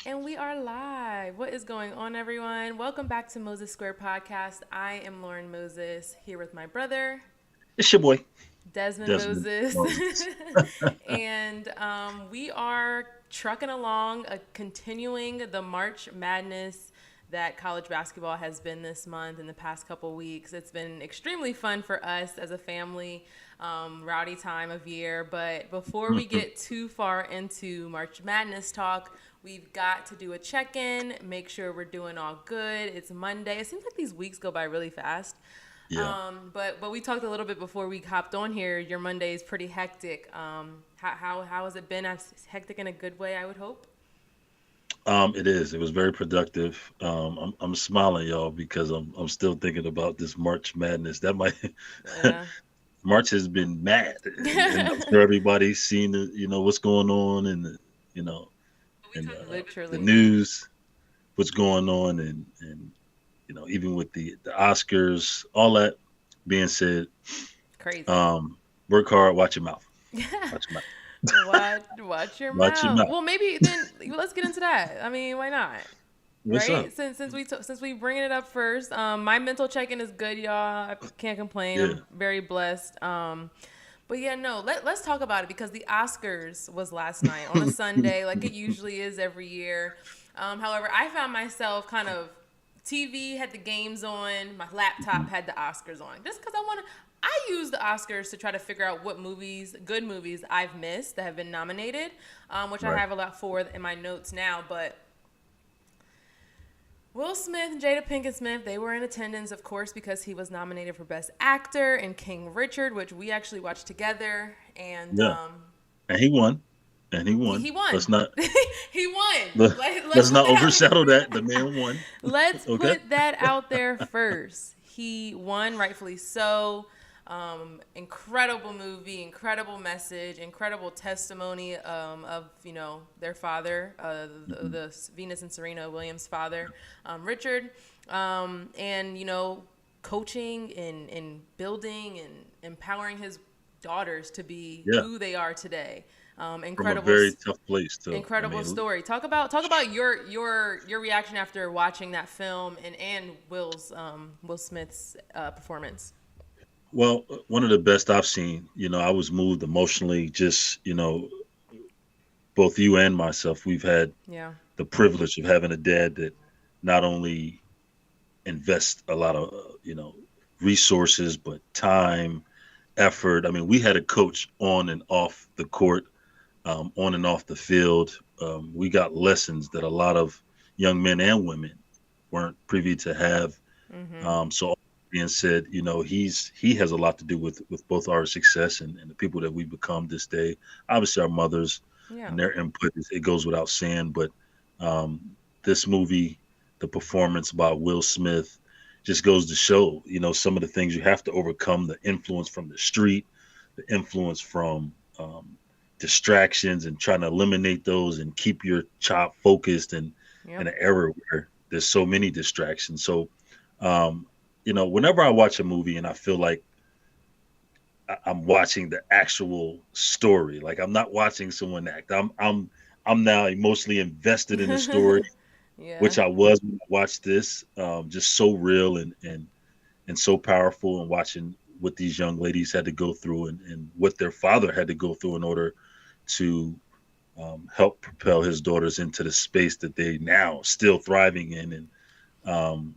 And we are live. What is going on, everyone? Welcome back to Moses Square Podcast. I am Lauren Moses here with my brother, It's your boy, Desmond Desmond Moses. Moses. And we are trucking along, continuing the March Madness that college basketball has been this month and the past couple weeks. It's been extremely fun for us as a family, rowdy time of year. But before we Mhm. get too far into March Madness talk, we've got to do a check-in, make sure we're doing all good. It's Monday. It seems like these weeks go by really fast. Yeah. But we talked a little bit before we hopped on here. Your Monday is pretty hectic. How has it been? Hectic in a good way, I would hope. It is. It was very productive. I'm smiling, y'all, because I'm still thinking about this March Madness. That might Yeah. March has been mad, and I'm sure everybody's seen what's going on in you know in the Literally. news, what's going on, and even with the Oscars, all that being said, Crazy. um, work hard, watch your mouth, watch your mouth, Watch your watch your mouth. mouth. Well, maybe then let's get into that. I mean, why not? What's Right? up? Since we bringing it up first, my mental check-in is good, y'all. I can't complain. Yeah. I'm very blessed. But yeah, no, let's talk about it because the Oscars was last night on a Sunday, like it usually is every year. However, I found myself kind of TV had the games on, my laptop had the Oscars on, just because I want to. I use the Oscars to try to figure out what movies, good movies, I've missed that have been nominated, which I Right. have a lot for in my notes now, but. Will Smith and Jada Pinkett Smith, they were in attendance, of course, because he was nominated for Best Actor in King Richard, which we actually watched together. And Yeah. And he won. And he won. he won. Let's not He won. let, Let's let's put not that out. overshadow that. The man won. Let's Okay. put that out there first. He won, rightfully so. Incredible movie, incredible message, incredible testimony of their father, Mhm. the Venus and Serena Williams' father, Richard, and coaching and building and empowering his daughters to be Yeah. who they are today. From a Incredible very tough place too. I incredible mean, story. Talk about your reaction after watching that film and Will Smith's performance. well, one of the best I've seen. I was moved emotionally. Just both you and myself, we've had Yeah. the privilege of having a dad that not only invests a lot of resources, but time, effort. I mean, we had a coach on and off the court, on and off the field. We got lessons that a lot of young men and women weren't privy to have. Mm-hmm. So, all being said, he has a lot to do with both our success and the people that we become this day. Obviously, our mothers Yeah. and their input, it goes without saying. But this movie, the performance by Will Smith, just goes to show, some of the things you have to overcome: the influence from the street, the influence from distractions, and trying to eliminate those and keep your child focused in Yep. an era where there's so many distractions. So, um, whenever I watch a movie and I feel like I'm watching the actual story, like I'm not watching someone act. I'm now emotionally invested in the story, Yeah. which I was when I watched this. Just so real and so powerful, and watching what these young ladies had to go through and what their father had to go through in order to help propel his daughters into the space that they now still thriving in. And um,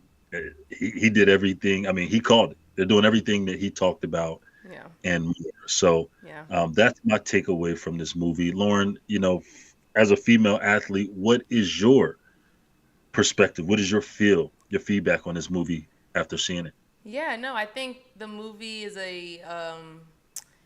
he did everything. I mean, he called it. They're doing everything that he talked about Yeah. and more. So Yeah. that's my takeaway from this movie. Lauren, as a female athlete, what is your perspective? What is your feedback on this movie after seeing it? Yeah, no, I think the movie is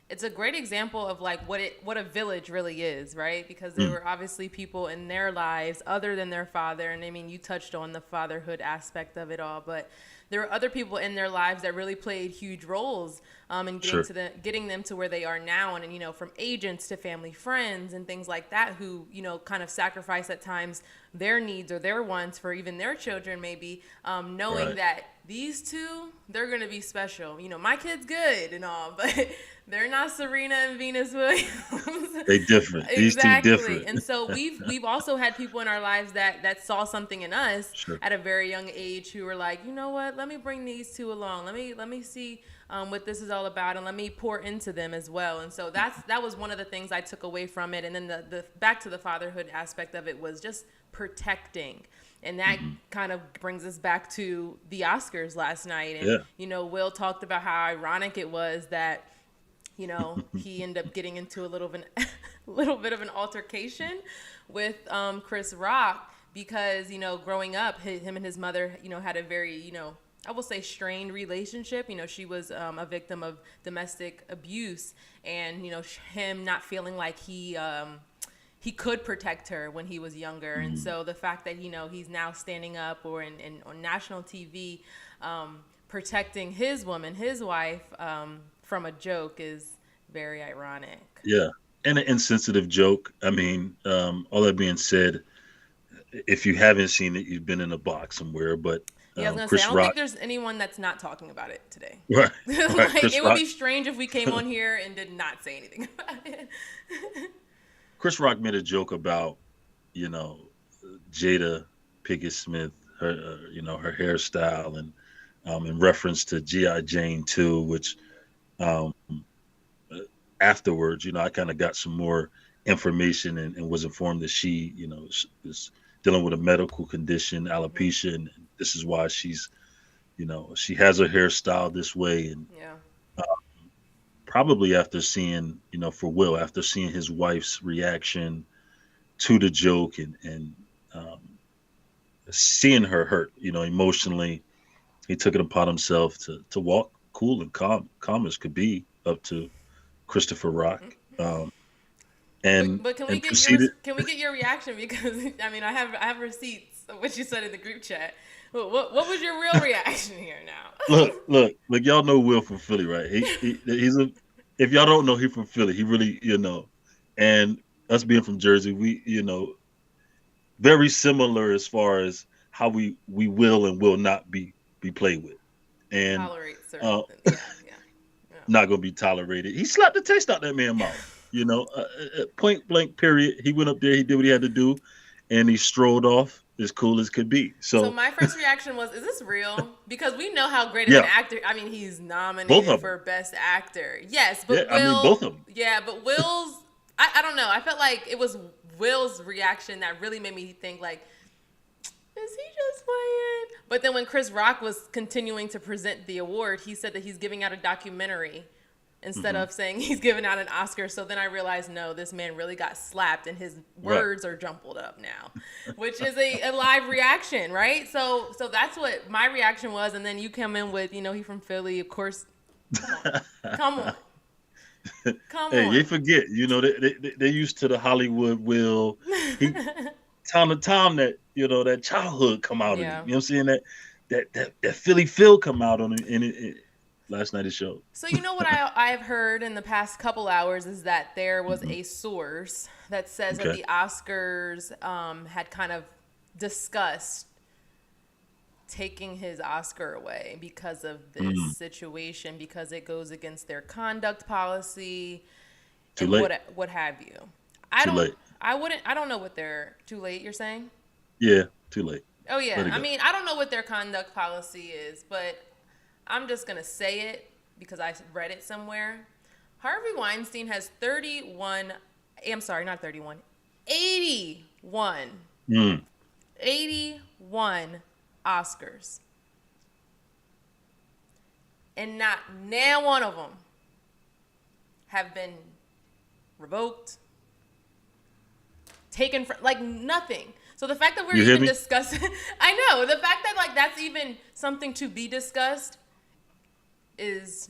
it's a great example of like what a village really is, right? Because there Mm, were obviously people in their lives other than their father, and I mean you touched on the fatherhood aspect of it all, but there were other people in their lives that really played huge roles in sure. getting them to where they are now, and from agents to family friends and things like that, who kind of sacrifice at times their needs or their wants for even their children, maybe knowing Right. that these two, they're gonna be special. You know, my kid's good and all, but they're not Serena and Venus Williams. They different. These two Exactly. different. And so we've also had people in our lives that saw something in us Sure. at a very young age who were like, you know what, let me bring these two along. Let me see what this is all about, and let me pour into them as well. And so that was one of the things I took away from it. And then the back to the fatherhood aspect of it was just protecting. And that kind of brings us back to the Oscars last night. And, Yeah. you know, Will talked about how ironic it was that, you know, he ended up getting into a little little bit of an altercation with Chris Rock because, you know, growing up, him and his mother, you know, had a very, you know, I will say strained relationship. You know, she was a victim of domestic abuse, and, you know, him not feeling like he could protect her when he was younger. And so the fact that, you know, he's now standing up or on national TV protecting his woman, his wife, from a joke is very ironic. Yeah. And an insensitive joke. I mean, all that being said, if you haven't seen it, you've been in a box somewhere. But Yeah, I was going to say, I Chris don't think Rock, there's anyone that's not talking about it today. right, right. Like, Chris it would Rock, be strange if we came on here and did not say anything about it. Chris Rock made a joke about, you know, Jada Pinkett Smith, her, you know, her hairstyle, and in reference to GI Jane too, which um, afterwards, you know, I kind of got some more information and was informed that she, you know, is dealing with a medical condition, alopecia, and this is why she's, you know, she has her hairstyle this way, and Yeah. probably after seeing, you know, for Will, after seeing his wife's reaction to the joke and um, seeing her hurt, you know, emotionally, he took it upon himself to walk cool and calm as could be up to Christopher Rock, But can we and get yours? proceeded. Can we get your reaction? Because I mean, I have receipts of what you said in the group chat. What was your real reaction here now? Look, y'all know Will from Philly, right? He's a. If y'all don't know, he's from Philly. He really, you know, and us being from Jersey, we, you know, very similar as far as how we will and will not be played with, and Tolerate certain uh, things. Yeah, yeah, yeah. not gonna be tolerated. He slapped the taste out that man's mouth. You know, point blank. Period. He went up there. He did what he had to do, and he strolled off as cool as could be. So So my first reaction was, "Is this real?" Because we know how great of an yeah, actor. I mean, he's both nominated of them. for Best Actor. Yes, Yeah, but I mean both of them. Yeah, but Will's. I don't know. I felt like it was Will's reaction that really made me think like, is he just playing? But then when Chris Rock was continuing to present the award, he said that he's giving out a documentary instead of saying he's giving out an Oscar. So then I realized, no, this man really got slapped and his Right. words are jumbled up now, which is a live reaction, right? So that's what my reaction was. And then you come in with, you know, he from Philly, of course. Come on. Come Hey, on. they forget. You know, they used to the Hollywood Will. He time to time that, you know, that childhood come out in him. Yeah. You know what I'm saying? That Philly feel come out on him. And last night it showed. So you know what I've heard in the past couple hours is that there was Hmm. a source that says that Okay. the Oscars had kind of discussed taking his Oscar away because of this situation, because it goes against their conduct policy Too and late. what have you. I Too don't late. I don't know what they're too late, you're saying? Yeah, too late. Oh Let yeah. it I go. mean, I don't know what their conduct policy is, but I'm just going to say it because I read it somewhere. Harvey Weinstein has 31, I'm sorry, not 31, 81, Mm. 81 Oscars. And not now one of them have been revoked, taken from, like nothing. So the fact that we're You hear even me? discussing, I know, the fact that like that's even something to be discussed is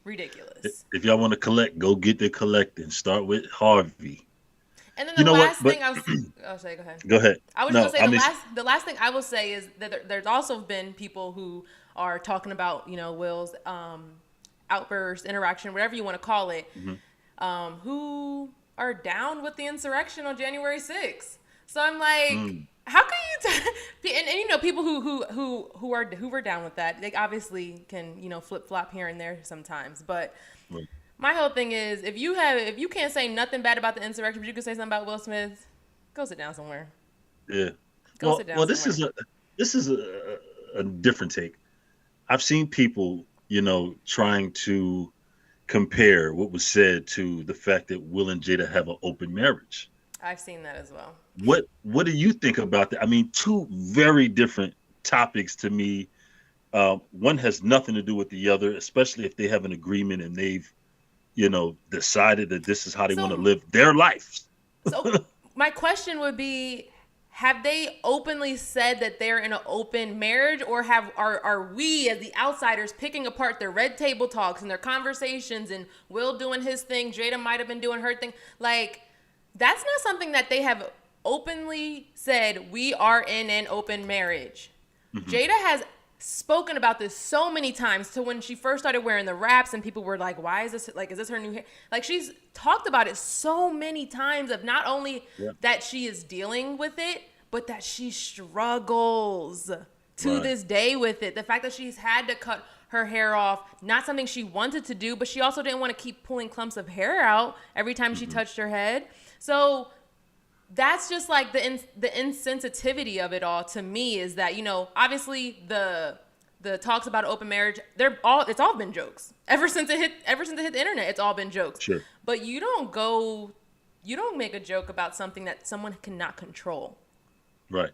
ridiculous. If y'all want to collect, go get the collecting. Start with Harvey. And then You the know what? last But thing I'll say, go ahead. go ahead. I was No, just gonna I say mean, the last thing I will say is that there's also been people who are talking about, you know, Will's outburst, interaction, whatever you want to call it, who are down with the insurrection on January 6th. So I'm like, How can and you know people who were down with that, they obviously can, you know, flip flop here and there sometimes. But Right. my whole thing is, if you can't say nothing bad about the insurrection, but you can say something about Will Smith, go sit down somewhere. Yeah. Go sit down Well, somewhere. this is a different take. I've seen people, trying to compare what was said to the fact that Will and Jada have an open marriage. I've seen that as well. What do you think about that? I mean, two very different topics to me. One has nothing to do with the other, especially if they have an agreement and they've, decided that this is how they want to So live their lives. So my question would be, have they openly said that they're in an open marriage, or are we as the outsiders picking apart their red table talks and their conversations, and Will doing his thing, Jada might have been doing her thing? Like, that's not something that they have openly said, we are in an open marriage. Hmm. Jada has spoken about this so many times, to when she first started wearing the wraps and people were like, why is this, like, is this her new hair? Like, she's talked about it so many times, of not only Yeah. that she is dealing with it, but that she struggles to Right. this day with it. The fact that she's had to cut her hair off, not something she wanted to do, but she also didn't want to keep pulling clumps of hair out every time she Hmm. touched her head. So that's just like the insensitivity of it all to me, is that, you know, obviously the talks about open marriage, it's all been jokes ever since it hit the internet. It's all been jokes. Sure. But you don't make a joke about something that someone cannot control. Right.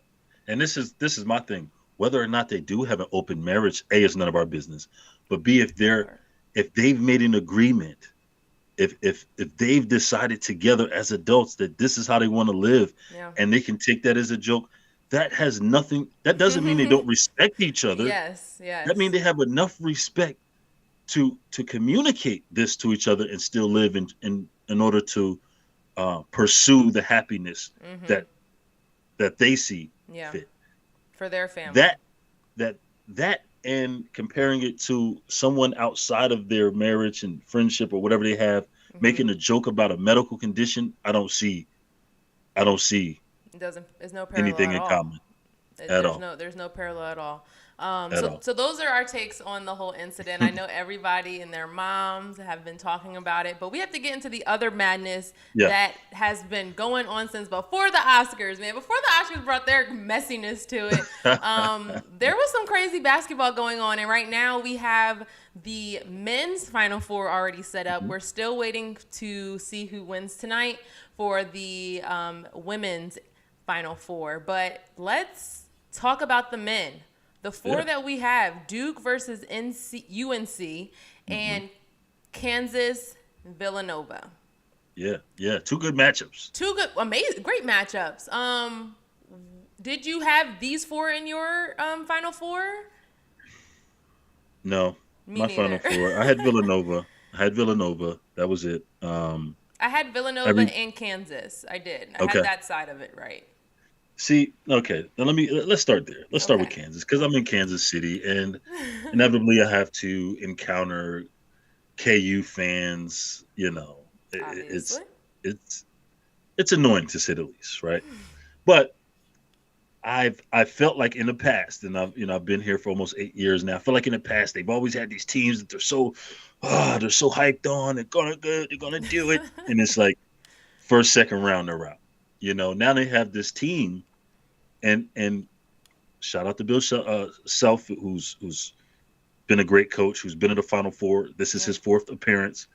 And this is my thing. Whether or not they do have an open marriage, A, is none of our business. But B, Or if they've made an agreement, if they've decided together as adults that this is how they want to live, yeah. and they can take that as a joke, that doesn't mean they don't respect each other. Yes, That means yes. they have enough respect to communicate this to each other and still live in order to pursue the happiness Mhm. that they see Yeah. fit. For their family. That that that and comparing it to someone outside of their marriage and friendship or whatever they have, Mhm. making a joke about a medical condition, I don't see It doesn't. There's no parallel anything at in all. common at There's all. no parallel at all. At all. So those are our takes on the whole incident. I know everybody and their moms have been talking about it, but we have to get into the other madness Yeah. that has been going on since before the Oscars, man. Before the Oscars brought their messiness to it, there was some crazy basketball going on, and right now we have the men's Final Four already set up. Mhm. We're still waiting to see who wins tonight for the women's Final Four, but let's talk about the men. The four Yeah. that we have: Duke versus UNC, Hmm. and Kansas Villanova. Yeah. Yeah. Two good matchups. Two good, amazing, great matchups. Did you have these four in your Final Four? No, Me my final neither. four. I had Villanova. I had Villanova. That was it. I had Villanova Every and Kansas. I did. I had Okay. that side of it right. See, okay. Now let's start there. Let's start with Okay. Kansas because I'm in Kansas City, and inevitably I have to encounter KU fans. It's Obviously. it's it's annoying to say the least, right? But I felt like in the past, and I've been here for almost 8 years now. I feel like in the past they've always had these teams that they're so hyped on. They're gonna do it, and it's like first second round they're out. Now they have this team, and shout out to Bill Self, who's been a great coach, who's been in the Final Four. This is Yeah. his fourth appearance.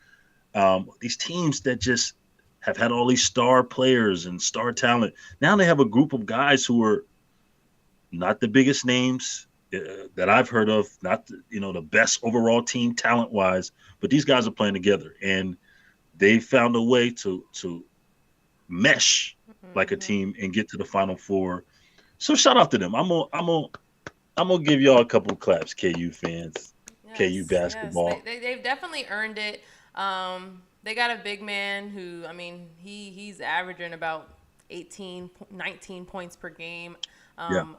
These teams that just have had all these star players and star talent. Now they have a group of guys who are not the biggest names that I've heard of, not the best overall team talent wise, but these guys are playing together and they found a way to mesh like a Hmm. team and get to the Final Four. So shout out to them. I'm gonna give y'all a couple of claps, KU fans, KU Yes, yes, basketball. they've definitely earned it. They got a big man who, I mean, he's averaging about 18, 19 points per game. Yeah. Um,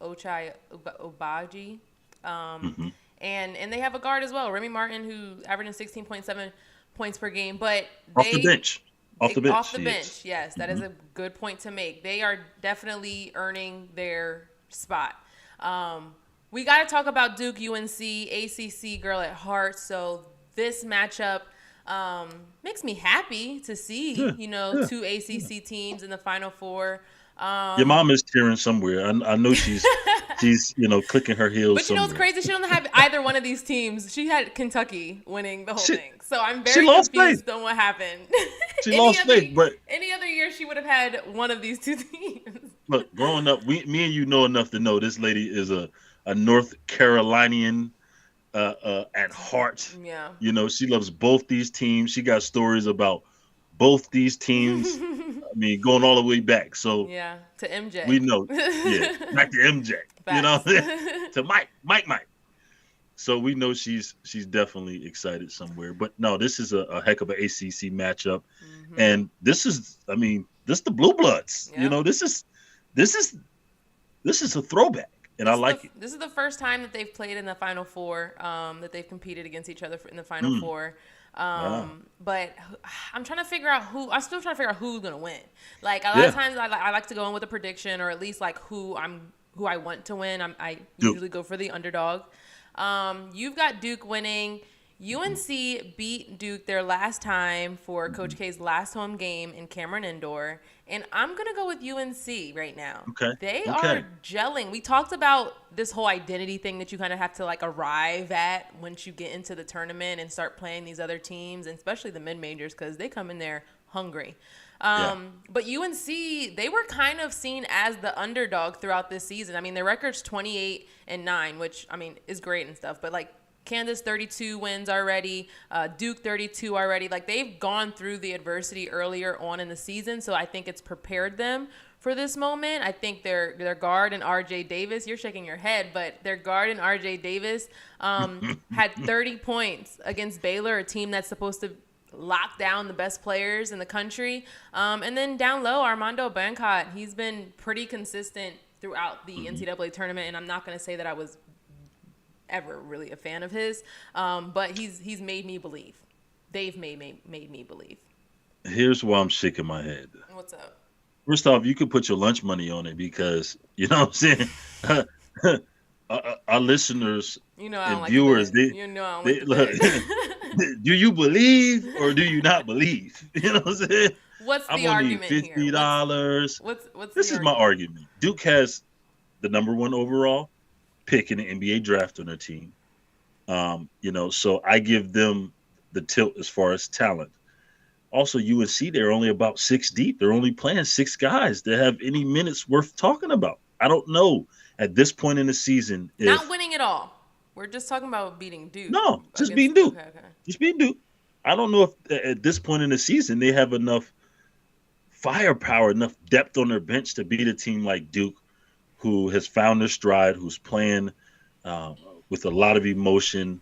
Ochai Obaji. Um, Hmm. and they have a guard as well, Remy Martin, who averaging 16.7 points per game. But Off the they bench. Off the bench, Off the she is. bench, yes, that is Hmm. a good point to make. They are definitely earning their spot. Um, we got to talk about Duke UNC, ACC girl at heart. So this matchup makes me happy to see, Yeah, yeah, two yeah. ACC teams in the Final Four. Your Um, mom is cheering somewhere. I know she's clicking her heels but you know what's somewhere. crazy? She don't have either one of these teams. She had Kentucky winning the whole She thing. So I'm she very lost faith. confused on what happened. She any lost other faith. But any other year she would have had one of these two teams. look, growing up, me and you know enough to know this lady is a North Carolinian at heart. Yeah. She loves both these teams. She got stories about both these teams. I mean, going all the way back. So Yeah, to MJ. we know, yeah, back to MJ. Facts. To Mike. So we know she's definitely excited somewhere. But no, this is a heck of an ACC matchup, Hmm. and I mean, this the Blue Bloods. Yep. This is this is a throwback, and I like it. This is the first time that they've played in the Final Four, that they've competed against each other in the Final Mm, Four. wow. But I'm trying to figure out I'm still trying to figure out who's gonna win. Like a lot of Yeah, times, I like to go in with a prediction, or at least like who I want to win. I Duke. usually go for the underdog. You've got Duke winning. UNC beat Duke their last time for Coach K's last home game in Cameron Indoor. And I'm going to go with UNC right now. Okay. They Okay. are gelling. We talked about this whole identity thing that you kind of have to like arrive at once you get into the tournament and start playing these other teams, and especially the mid-majors, because they come in there hungry. Yeah. But UNC, they were kind of seen as the underdog throughout this season. I mean, their record's 28-9, which I mean is great and stuff. But like Kansas 32 wins already, Duke 32 already. Like they've gone through the adversity earlier on in the season, so I think it's prepared them for this moment. I think their guard and R.J. Davis. You're shaking your head, but their guard and R.J. Davis had 30 points against Baylor, a team that's supposed to lock down the best players in the country. And then down low, Armando Bancott, he's been pretty consistent throughout the NCAA tournament, and I'm not going to say that I was ever really a fan of his, but he's made me believe. They've made me believe. Here's why I'm shaking my head. What's up? First off, you could put your lunch money on it because you know what I'm saying. Our listeners You know I don't and like the viewers, bet. You know I don't like they the look. bet. Do you believe or do you not believe? You know what I'm saying? What's I'm the gonna need argument here? $50. What's This the is my argument? argument. Duke has the number one overall pick in the NBA draft on their team. So I give them the tilt as far as talent. Also, UNC, they're only about six deep. They're only playing six guys that have any minutes worth talking about. I don't know at this point in the season Not if winning at all. We're just talking about beating Duke no, just against. being Duke, Okay, okay. just being Duke. I don't know if at this point in the season they have enough firepower, enough depth on their bench to beat a team like Duke, who has found their stride, who's playing uh, with a lot of emotion,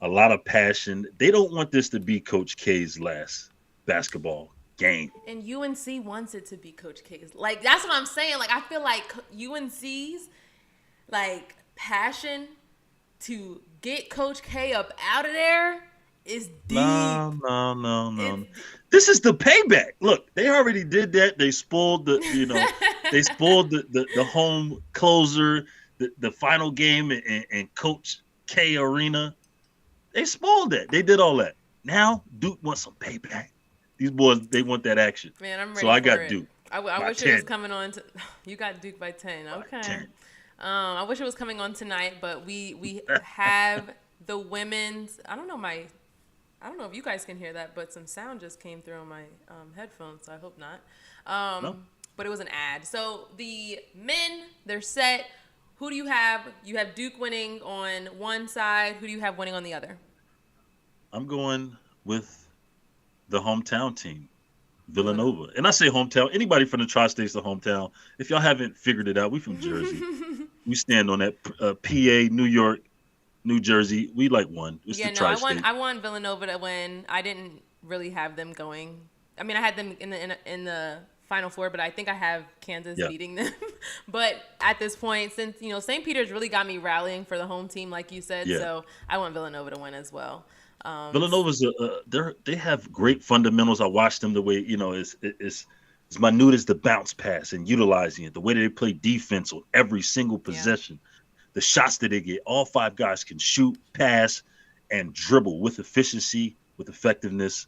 a lot of passion. They don't want this to be Coach K's last basketball game. And UNC wants it to be Coach K's. Like that's what I'm saying. Like I feel like UNC's like passion to get Coach K up out of there is No, deep. no, no, no. It's This is the payback. Look, they already did that. They spoiled they spoiled the home closer, the final game in Coach K Arena. They spoiled that. They did all that. Now Duke wants some payback. These boys, they want that action. Man, I'm So ready I for got it. Duke I by wish it was 10. coming on. You got Duke by 10. By Okay. 10. I wish it was coming on tonight, but we have the women's. I don't know if you guys can hear that, but some sound just came through on my headphones, so I hope not. No, But it was an ad. So the men, they're set. Who do you have? You have Duke winning on one side. Who do you have winning on the other? I'm going with the hometown team, Villanova. Villanova. And I say hometown. Anybody from the tri-states the hometown. If y'all haven't figured it out, we from Jersey. We stand on that. PA, New York, New Jersey. We like one. It's Yeah, the no, tri-state. I want Villanova to win. I didn't really have them going. I mean, I had them in the Final Four, but I think I have Kansas Yeah. beating them. But at this point, since St. Peter's really got me rallying for the home team, like you said, Yeah. so I want Villanova to win as well. Villanova's they have great fundamentals. I watched them the way is as minute as the bounce pass and utilizing it, the way that they play defense on every single Yeah. possession, the shots that they get. All five guys can shoot, pass, and dribble with efficiency, with effectiveness.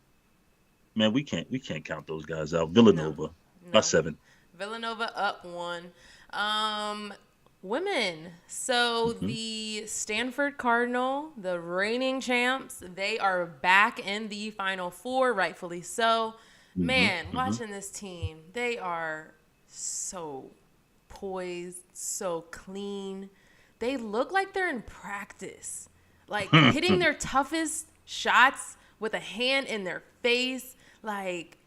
Man, we can't count those guys out. No. Villanova by No. 7. Villanova up 1. Um, Women. So Mm-hmm. the Stanford Cardinal, the reigning champs, they are back in the Final Four, rightfully so. Mm-hmm. Man, Mm-hmm. watching this team, they are so poised, so clean. They look like they're in practice, like hitting their toughest shots with a hand in their face. Like,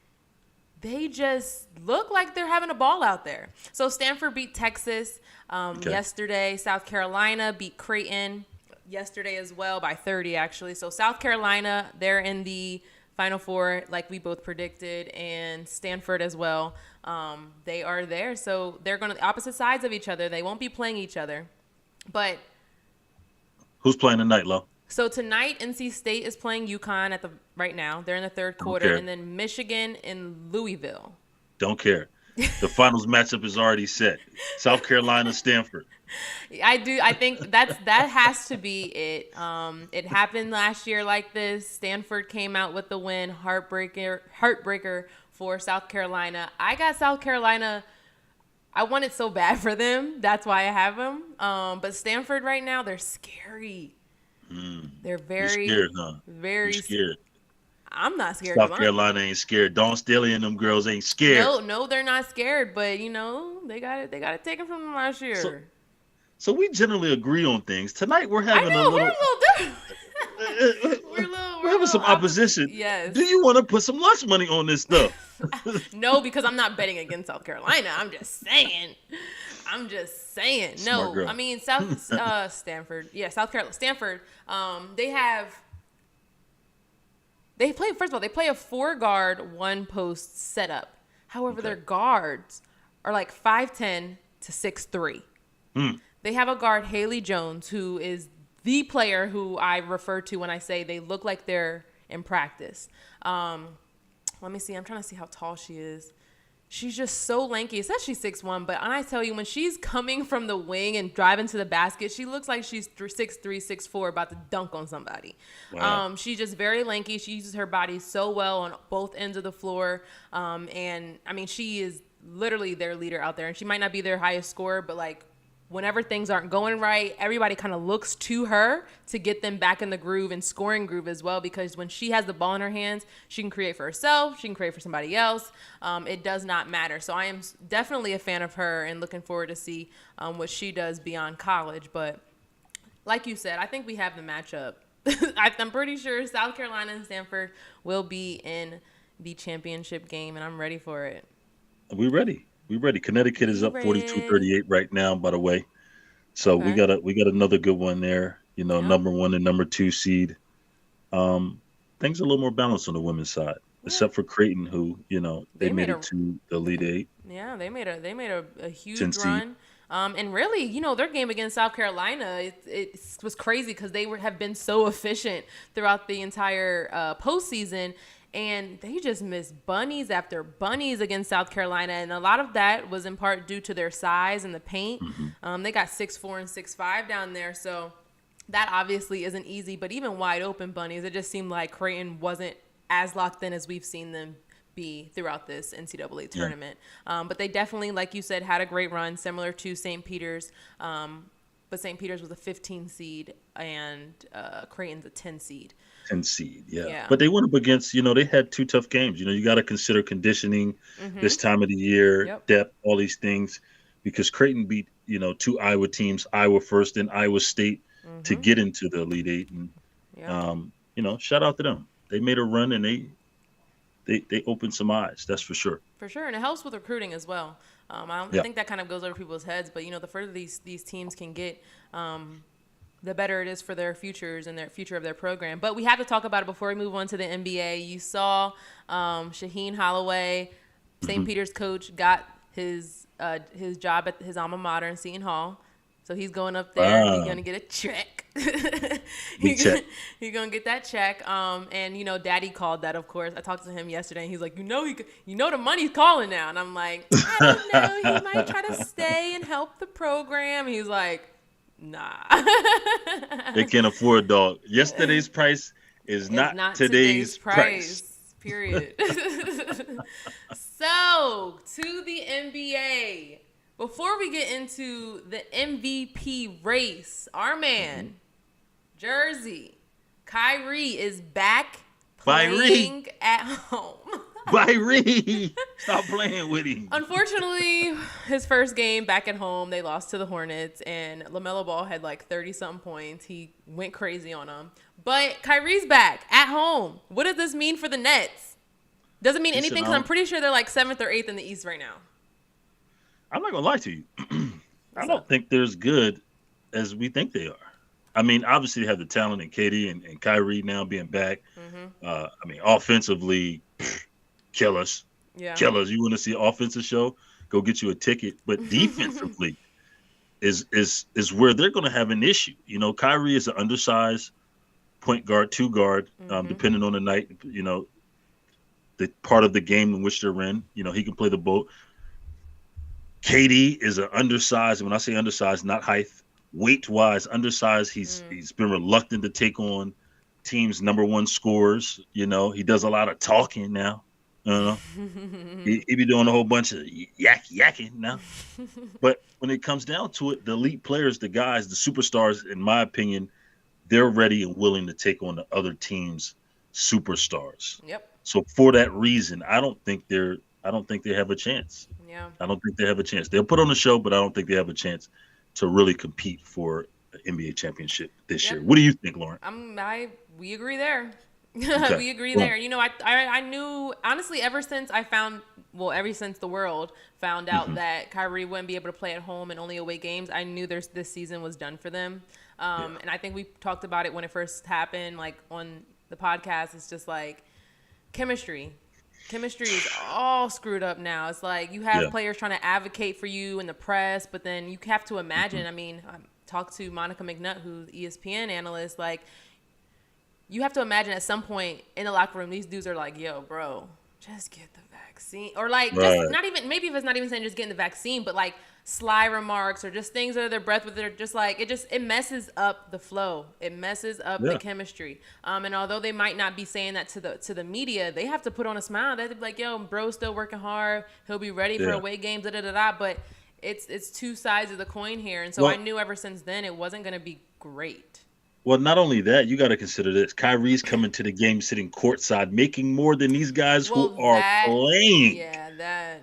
they just look like they're having a ball out there. So Stanford beat Texas Okay. yesterday. South Carolina beat Creighton yesterday as well by 30, actually. So South Carolina, they're in the Final Four, like we both predicted, and Stanford as well. They are there. So they're going to the opposite sides of each other. They won't be playing each other. But Who's playing tonight, Lo? so tonight, NC State is playing UConn at the right now. They're in the third Don't quarter, care. and then Michigan in Louisville. Don't care. The finals matchup is already set. South Carolina, Stanford. I do. I think that has to be it. It happened last year like this. Stanford came out with the win, heartbreaker for South Carolina. I got South Carolina. I want it so bad for them. That's why I have them. But Stanford right now, they're scary. They're You very, scared, huh? You very. scared. I'm not scared South because I'm. Carolina ain't scared. Dawn Staley and them girls ain't scared. No, no, they're not scared. But they got it. They got it taken from them last So year. so we generally agree on things. Tonight we're I having a know little we're a little different. We're we're a having little some opposite. opposition. Yes. Do you want to put some lunch money on this stuff? No, because I'm not betting against South Carolina. I'm just saying. I'm just saying. Smart No, I girl. mean Stanford. Yeah, South Carolina. Stanford. They play first of all, they play a 4-guard, 1-post setup. However, Okay. their guards are like 5'10" to 6'3". Hmm. They have a guard, Haley Jones, who is the player who I refer to when I say they look like they're in practice. Let me see. I'm trying to see how tall she is. She's just so lanky. It says she's 6'1", but I tell you, when she's coming from the wing and driving to the basket, she looks like she's 6'3", 6'4", about to dunk on somebody. Wow. She's just very lanky. She uses her body so well on both ends of the floor. And, I mean, she is literally their leader out there. And she might not be their highest scorer, but, like, whenever things aren't going right, everybody kind of looks to her to get them back in the groove and scoring groove as well, because when she has the ball in her hands, she can create for herself, she can create for somebody else. It does not matter. So I am definitely a fan of her and looking forward to see what she does beyond college. But like you said, I think we have the matchup. I'm pretty sure South Carolina and Stanford will be in the championship game, and I'm ready for it. We ready. We ready. Connecticut is We up ready. 42-38 right now, by the way. So we Okay. got another good one there. Yep. Number 1 and number 2 seed. Things are a little more balanced on the women's side, Yeah. except for Creighton, who they They made made it a to the Elite Eight, Yeah, they made a 10 huge seed. run. And really, their game against South Carolina, it was crazy because have been so efficient throughout the entire postseason. And they just missed bunnies after bunnies against South Carolina. And a lot of that was in part due to their size in the paint. Hmm. They got 6'4" and 6'5" down there. So that obviously isn't easy. But even wide open bunnies, it just seemed like Creighton wasn't as locked in as we've seen them be throughout this NCAA Yeah, tournament. But they definitely, like you said, had a great run, similar to St. Peter's. But St. Peter's was a 15 seed and Creighton's a 10 seed. 10 seed. Yeah, Yeah. but they went up against. They had 2 tough games. You got to consider conditioning Mm-hmm. this time of the year, Yep. depth, all these things, because Creighton beat 2 Iowa teams, Iowa first and Iowa State, to Mm-hmm. get into the Elite Eight, and Yep. shout out to them. They made a run and they opened some eyes. That's for sure. For sure, and it helps with recruiting as well. I Yeah. think that kind of goes over people's heads, but the further these teams can get, the better it is for their futures and their future of their program. But we have to talk about it before we move on to the NBA. You saw Shaheen Holloway, St. Hmm. Peter's coach, got his job at his alma mater in Seton Hall. So he's going up there. He's Wow. gonna get a check. Big check. He's gonna get that check. And Daddy called that. Of course, I talked to him yesterday, and he's like, the money's calling now. And I'm like, I don't know. He might try to stay and help the program. He's like, nah. They can't afford dog. Yesterday's price is It's not not today's price. Period. So, to the NBA. Before we get into the MVP race, our man, Jersey, Kyrie is back playing at home. Kyrie, stop playing with him. Unfortunately, his first game back at home, they lost to the Hornets, and LaMelo Ball had like 30-something points. He went crazy on them. But Kyrie's back at home. What does this mean for the Nets? Doesn't mean anything because I'm pretty sure they're like 7th or 8th in the East right now. I'm not gonna lie to you. I don't think they're as good as we think they are. I mean, obviously they have the talent in KD and Kyrie now being back. Mm-hmm. Offensively, kill us. Yeah. Kill us. You want to see an offensive show? Go get you a ticket. But defensively is where they're going to have an issue. Kyrie is an undersized point guard, two guard, depending on the night. The part of the game in which they're in. He can play the boat. KD is an undersized, and when I say undersized, not height, weight-wise undersized. He's been reluctant to take on teams' number one scorers. He does a lot of talking now. He be doing a whole bunch of yakking now. But when it comes down to it, the elite players, the guys, the superstars, in my opinion, they're ready and willing to take on the other team's superstars. Yep. So for that reason, I don't think they have a chance. Yeah. I don't think they have a chance. They'll put on a show, but I don't think they have a chance to really compete for an NBA championship this year. What do you think, Lauren? We agree there. Okay. We agree there. I knew, honestly, ever since the world found out that Kyrie wouldn't be able to play at home and only away games, I knew this season was done for them. And I think we talked about it when it first happened, like on the podcast. It's just like chemistry. Chemistry is all screwed up now. It's like you have players trying to advocate for you in the press, but then you have to imagine. I mean, I talked to Monica McNutt, who's ESPN analyst. Like, you have to imagine at some point in the locker room, these dudes are like, "Yo, bro, just get the vaccine," or like, just not even. Maybe if it's not even saying just getting the vaccine, but like sly remarks or just things under their breath with their just like it messes up the flow. It messes up the chemistry. And although they might not be saying that to the media, they have to put on a smile. They have to be like, "Yo, bro's still working hard. He'll be ready for away games." But it's two sides of the coin here, and so I knew ever since then it wasn't going to be great. Well, not only that, you got to consider this. Kyrie's coming to the game sitting courtside, making more than these guys who are playing. Yeah.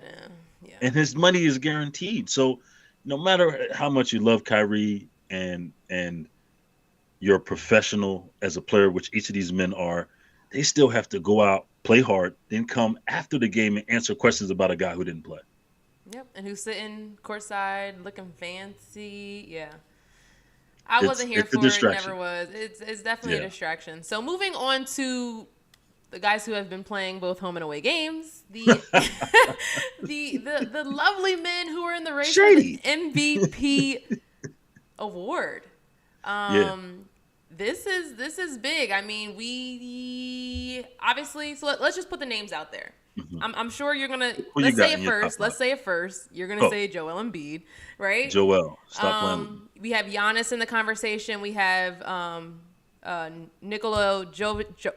And his money is guaranteed. So no matter how much you love Kyrie and you're a professional as a player, which each of these men are, they still have to go out, play hard, then come after the game and answer questions about a guy who didn't play. Yep, and who's sitting courtside looking fancy. Yeah. I wasn't here for it, never was. It's definitely a distraction. So moving on to the guys who have been playing both home and away games, the the lovely men who are in the race for the MVP award. This is big. I mean, we obviously, so let's just put the names out there. I'm sure you're gonna let's say it first. You're gonna say Joel Embiid, right? Joel, stop playing. We have Giannis in the conversation. We have Nikola Jokic,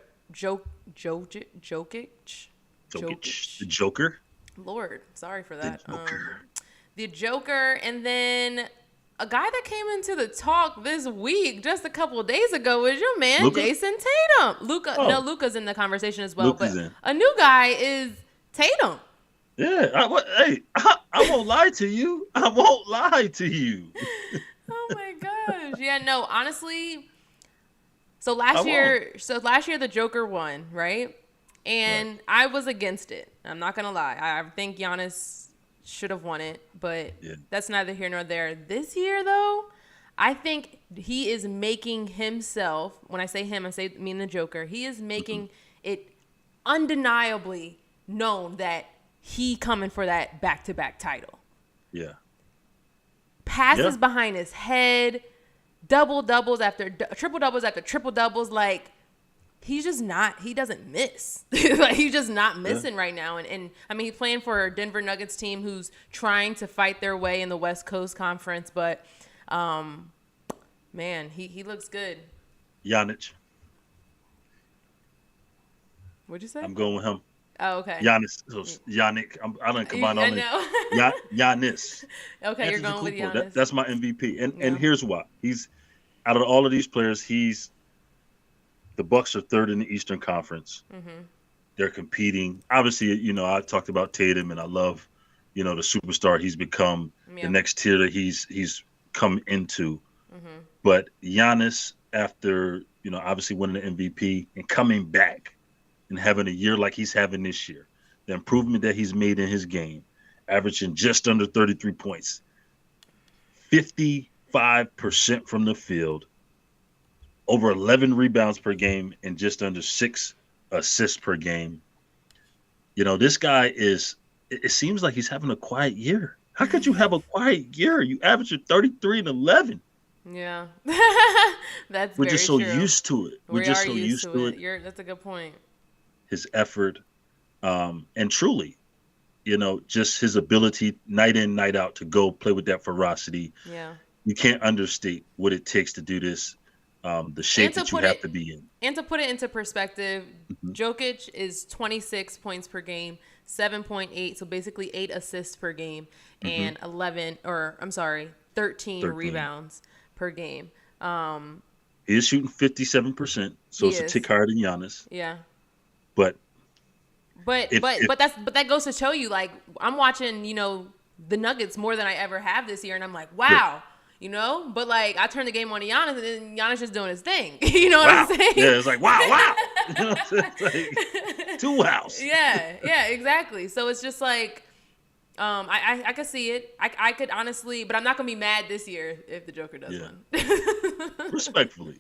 the Joker. Lord, sorry for that. The Joker, and then a guy that came into the talk this week, just a couple of days ago, was your man Luka? Jason Tatum. Luka's in the conversation as well. Luka's but a new guy is Tatum. Yeah, I won't lie to you. I won't lie to you. Oh my gosh. Yeah, no, honestly. So last year the Joker won, right? And I was against it. I'm not gonna lie. I think Giannis should have won it, but that's neither here nor there. This year, though, I think he is making himself. When I say him, I mean the Joker. He is making it undeniably known that he coming for that back-to-back title. Yeah. passes Yeah. behind his head, triple doubles after triple doubles. Like, he's just not, he doesn't miss. Like, he's just not Yeah. missing right now. And I mean, he's playing for a Denver Nuggets team who's trying to fight their way in the West Coast Conference. But, man, he looks good. Giannis. What'd you say? I'm going with him. Oh, okay. Giannis. Yannick. I done combine I all in. know. Giannis. Okay, you're going with Antetokounmpo. Giannis. That's my MVP. And Yeah. here's why. He's out of all of these players, the Bucks are third in the Eastern Conference. Mm-hmm. They're competing. Obviously, I talked about Tatum, and I love, the superstar he's become, Yeah. the next tier that he's come into. Mm-hmm. But Giannis, after obviously winning the MVP and coming back and having a year like he's having this year, the improvement that he's made in his game, averaging just under 33 points, 55% from the field, over 11 rebounds per game, and just under 6 assists per game. This guy it seems like he's having a quiet year. How could you have a quiet year? You average 33 and 11. Yeah. That's We're very just so true. used to it. We We're just are so used to it. That's a good point. His effort, and truly, just his ability night in, night out to go play with that ferocity. Yeah. You can't understate what it takes to do this, the shape that you have to be in. And to put it into perspective, Mm-hmm. Jokic is 26 points per game, 7.8, so basically 8 assists per game, and 13 rebounds per game. He is shooting 57%, so He it's a is. tick higher than Giannis. Yeah. But But that goes to show you, like, I'm watching, the Nuggets more than I ever have this year, and I'm like, wow, But like, I turn the game on to Giannis, and then Giannis just doing his thing. You know what wow, I'm saying? yeah, it's like wow. It's like 2 wows. Yeah, exactly. So it's just like, I could see it. I could honestly, but I'm not gonna be mad this year if the Joker does one. Respectfully,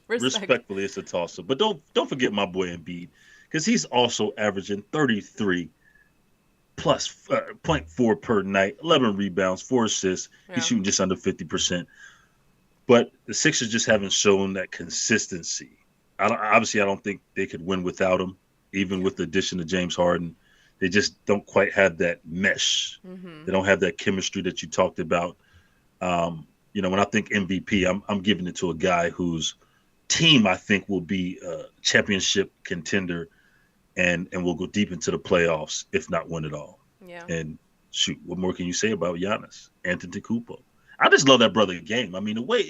it's a toss up. But don't forget my boy Embiid, because he's also averaging 33 plus 0.4 per night, 11 rebounds, 4 assists. Yeah. He's shooting just under 50%. But the Sixers just haven't shown that consistency. I don't think they could win without him, even with the addition of James Harden. They just don't quite have that mesh. Mm-hmm. They don't have that chemistry that you talked about. When I think MVP, I'm giving it to a guy whose team I think will be a championship contender and will go deep into the playoffs, if not win it all. Yeah. And shoot, what more can you say about Giannis Antetokounmpo? I just love that brother game. I mean, the way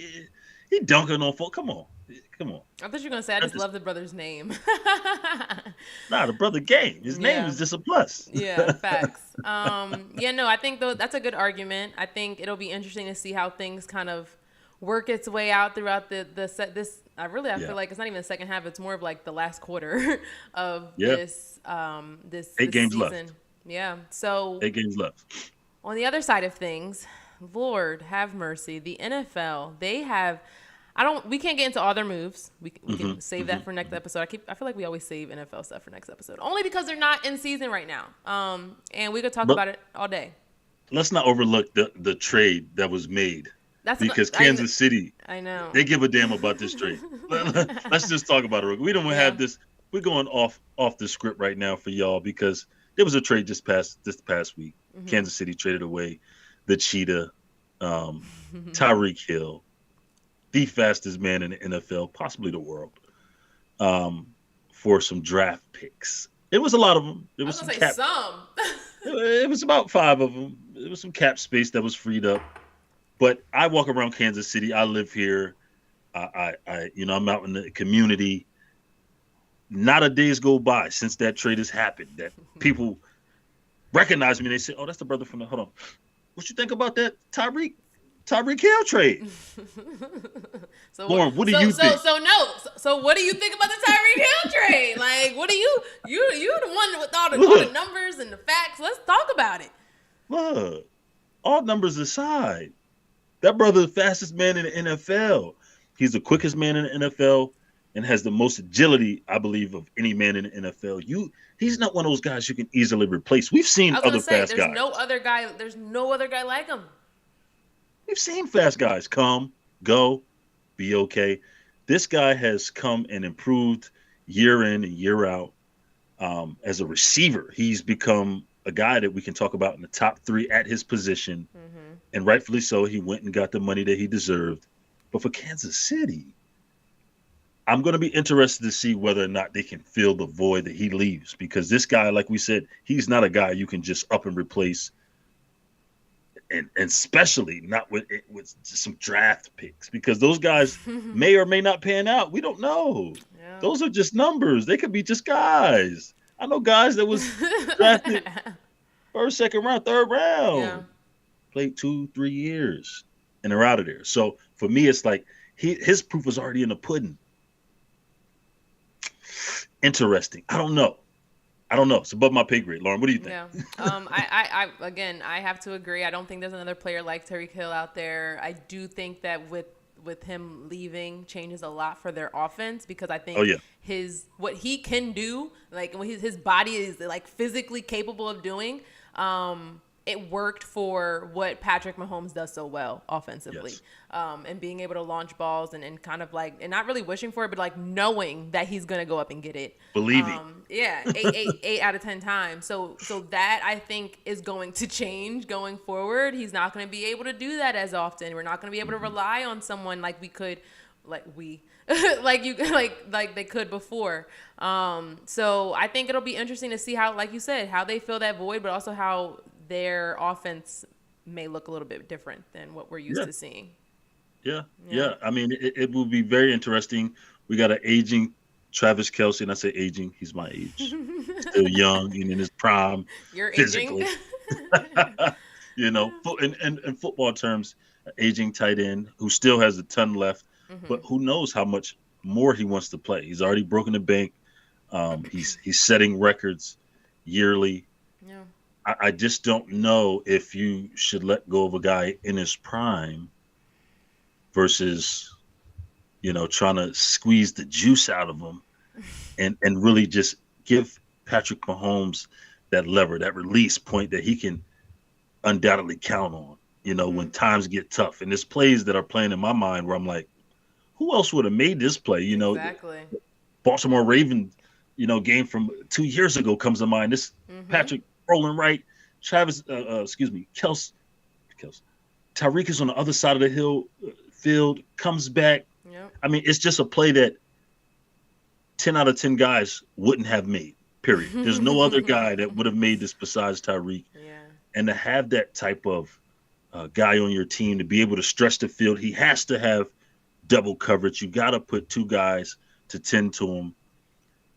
he dunking on folk. Come on. I thought you were gonna say I just love the brother's name. Nah, the brother game. His name is just a plus. Yeah, facts. I think that's a good argument. I think it'll be interesting to see how things kind of work its way out throughout the set. I feel like it's not even the second half. It's more of like the last quarter of this 8 games season. left. Yeah. So 8 games left. on the other side of things, Lord have mercy, the NFL, we can't get into all their moves. We can save that for next episode. I feel like we always save NFL stuff for next episode, only because they're not in season right now. And we could talk about it all day. Let's not overlook the trade that was made. Because Kansas City, I know, they give a damn about this trade. Let's just talk about it. We don't have this. We're going off the script right now for y'all, because there was a trade this past week. Mm-hmm. Kansas City traded away the cheetah, Tyreek Hill, the fastest man in the NFL, possibly the world, for some draft picks. It was a lot of them. It was some cap. It was about 5 of them. It was some cap space that was freed up. But I walk around Kansas City. I live here. I'm out in the community. Not a day's go by since that trade has happened that people recognize me. They say, "Oh, that's the brother from the." Hold on, what you think about that Tyreek Hill trade? Lauren, what do you think? So what do you think about the Tyreek Hill trade? Like, what do you the one with all the numbers and the facts? Let's talk about it. Look, all numbers aside, that brother is the fastest man in the NFL. He's the quickest man in the NFL and has the most agility, I believe, of any man in the NFL. He's not one of those guys you can easily replace. We've seen other fast guys. There's no other guy like him. We've seen fast guys come, go, be okay. This guy has come and improved year in and year out. As a receiver, he's become a guy that we can talk about in the top three at his position, Mm-hmm. and rightfully so. He went and got the money that he deserved. But for Kansas City, I'm going to be interested to see whether or not they can fill the void that he leaves, because this guy, like we said, he's not a guy you can just up and replace, and especially not with some draft picks, because those guys may or may not pan out. We don't know. Yeah. Those are just numbers. They could be just guys. I know guys that was drafted first, second round, third Yeah. round, played 2, 3 years, and they're out of there. So for me, it's like his proof was already in the pudding. Interesting. I don't know. It's above my pay grade. Lauren, what do you think? Yeah. Again, I have to agree. I don't think there's another player like Tyreek Hill out there. I do think that with him leaving changes a lot for their offense, because I Oh think yeah. what he can do, like what his body is like physically capable of doing, it worked for what Patrick Mahomes does so well offensively. Yes. And being able to launch balls and kind of like, and not really wishing for it, but like knowing that he's going to go up and get it. Believing. Yeah, eight out of 10 times. So that I think is going to change going forward. He's not going to be able to do that as often. We're not going to be able to rely on someone like we could, like like they could before. So I think it'll be interesting to see how, like you said, how they fill that void, but also how their offense may look a little bit different than what we're used to seeing. Yeah. I mean, it will be very interesting. We got an aging Travis Kelce, and I say aging, he's my age. Still young and in his prime You're aging. physically. In football terms, aging tight end who still has a ton left, but who knows how much more he wants to play. He's already broken the bank. He's setting records yearly. Yeah. I just don't know if you should let go of a guy in his prime versus, trying to squeeze the juice out of him and really just give Patrick Mahomes that lever, that release point that he can undoubtedly count on, when times get tough. And there's plays that are playing in my mind where I'm like, who else would have made this play? Exactly. Baltimore Raven, game from 2 years ago comes to mind. This Patrick rolling right, Kels. Tyreek is on the other side of the field, comes back. Yep. I mean, it's just a play that 10 out of 10 guys wouldn't have made, period. There's no other guy that would have made this besides Tyreek. Yeah. And to have that type of guy on your team, to be able to stretch the field, he has to have double coverage. You got to put two guys to tend to him.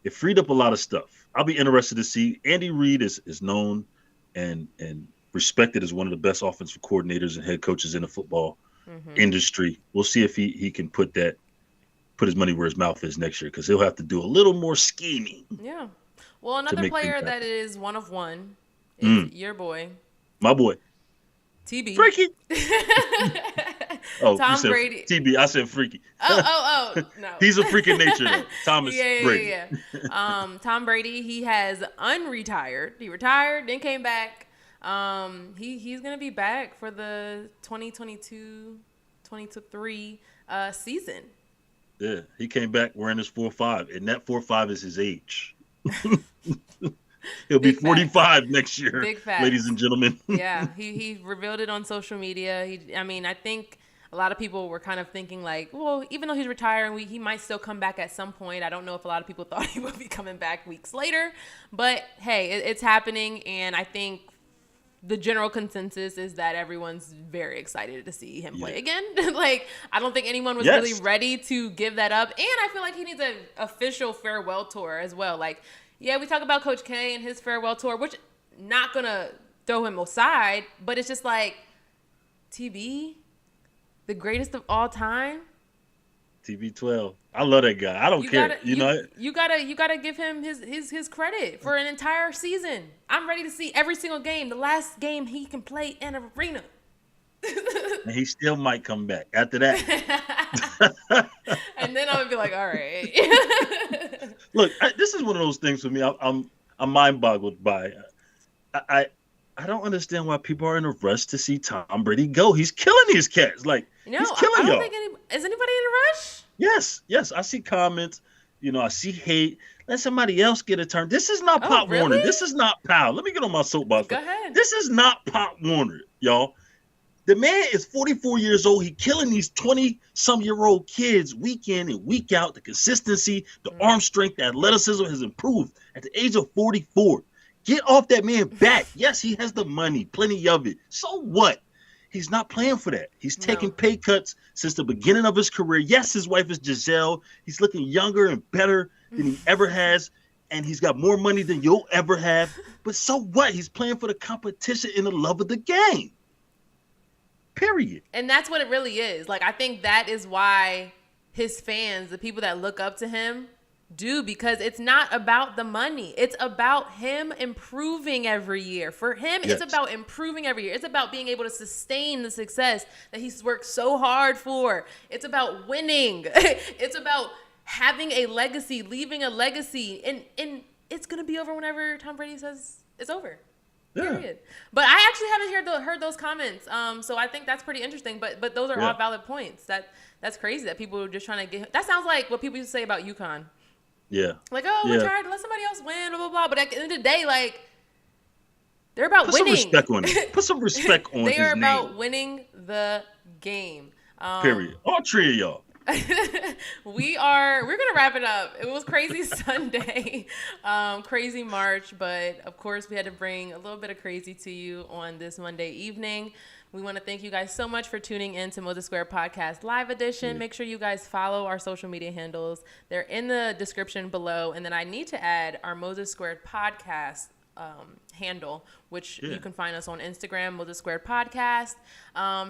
It freed up a lot of stuff. I'll be interested to see. Andy Reid is known and respected as one of the best offensive coordinators and head coaches in the football industry. We'll see if he can put his money where his mouth is next year, because he'll have to do a little more scheming. Yeah. Well, another player that is one of one is your boy. My boy. TB. Freaky. Oh, Tom Brady. TB. I said freaky. Oh, no. He's a freak of nature, though. Thomas Brady. Yeah. Tom Brady, he has unretired. He retired, then came back. He's going to be back for the 2022-2023 season. Yeah, he came back wearing his 4.5, and that 4.5 is his age. He'll be 45 next year, ladies and gentlemen. Yeah, he revealed it on social media. I think a lot of people were kind of thinking like, well, even though he's retiring, he might still come back at some point. I don't know if a lot of people thought he would be coming back weeks later, but hey, it's happening, and I think the general consensus is that everyone's very excited to see him play again. Like, I don't think anyone was really ready to give that up, and I feel like he needs an official farewell tour as well. Like, yeah, we talk about Coach K and his farewell tour, which not gonna throw him aside, but it's just like, TB, the greatest of all time. TB12. I love that guy. I don't care. You gotta give him his credit for an entire season. I'm ready to see every single game, the last game he can play in an arena. And he still might come back after that. And then I would be like, all right. Look, this is one of those things for me. I'm mind boggled by. I don't understand why people are in a rush to see Tom Brady go. He's killing these cats. Like No, he's I killing don't think y'all. is anybody in a rush? Yes, yes. I see comments. I see hate. Let somebody else get a turn. This is not Oh, Pop Warner. This really? is not Powell. Let me get on my soapbox. Go ahead. This is not Pop Warner, y'all. The man is 44 years old. He killing these 20-some-year-old kids week in and week out. The consistency, the arm strength, the athleticism has improved at the age of 44. Get off that man back. Yes, he has the money, plenty of it. So what? He's not playing for that. He's taking No. pay cuts since the beginning of his career. Yes, his wife is Giselle. He's looking younger and better than he ever has, and he's got more money than you'll ever have. But so what? He's playing for the competition and the love of the game. Period. And that's what it really is. Like, I think that is why his fans, the people that look up to him, do, because it's not about the money. It's about him improving every year. For him, Yes. it's about improving every year. It's about being able to sustain the success that he's worked so hard for. It's about winning. It's about having a legacy, leaving a legacy. And it's going to be over whenever Tom Brady says it's over. Yeah. Period. But I actually haven't heard those comments. So I think that's pretty interesting. But those are Yeah. all valid points. That's crazy that people are just trying to get. That sounds like what people used to say about UConn. Yeah. Like, oh, Yeah. we're tired. Let somebody else win. Blah blah blah. But at the end of the day, like, they're about Put winning. some respect on it. Put some respect on They his are about name. winning the game. Period. All three of y'all. We're gonna wrap it up. It was crazy Sunday, crazy March, but of course we had to bring a little bit of crazy to you on this Monday evening. We want to thank you guys so much for tuning in to Moses Square Podcast Live Edition. Yeah. Make sure you guys follow our social media handles. They're in the description below. And then I need to add our Moses Squared Podcast handle, which you can find us on Instagram, Moses Squared Podcast.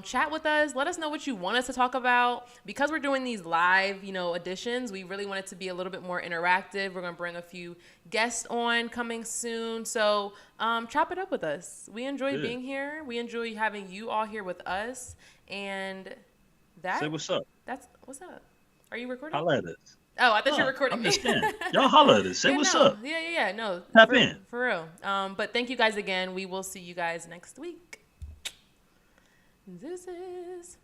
Chat with us. Let us know what you want us to talk about. Because we're doing these live, editions, we really want it to be a little bit more interactive. We're going to bring a few guests on coming soon. So chop it up with us. We enjoy being here. We enjoy having you all here with us. And Say what's up. that's what's up. Are you recording? Holla at us. Oh, I thought you were recording I'm me. just saying. Y'all holla at us. Say Yeah, what's no. up. Yeah. No. Tap in. For real. But thank you guys again. We will see you guys next week. This is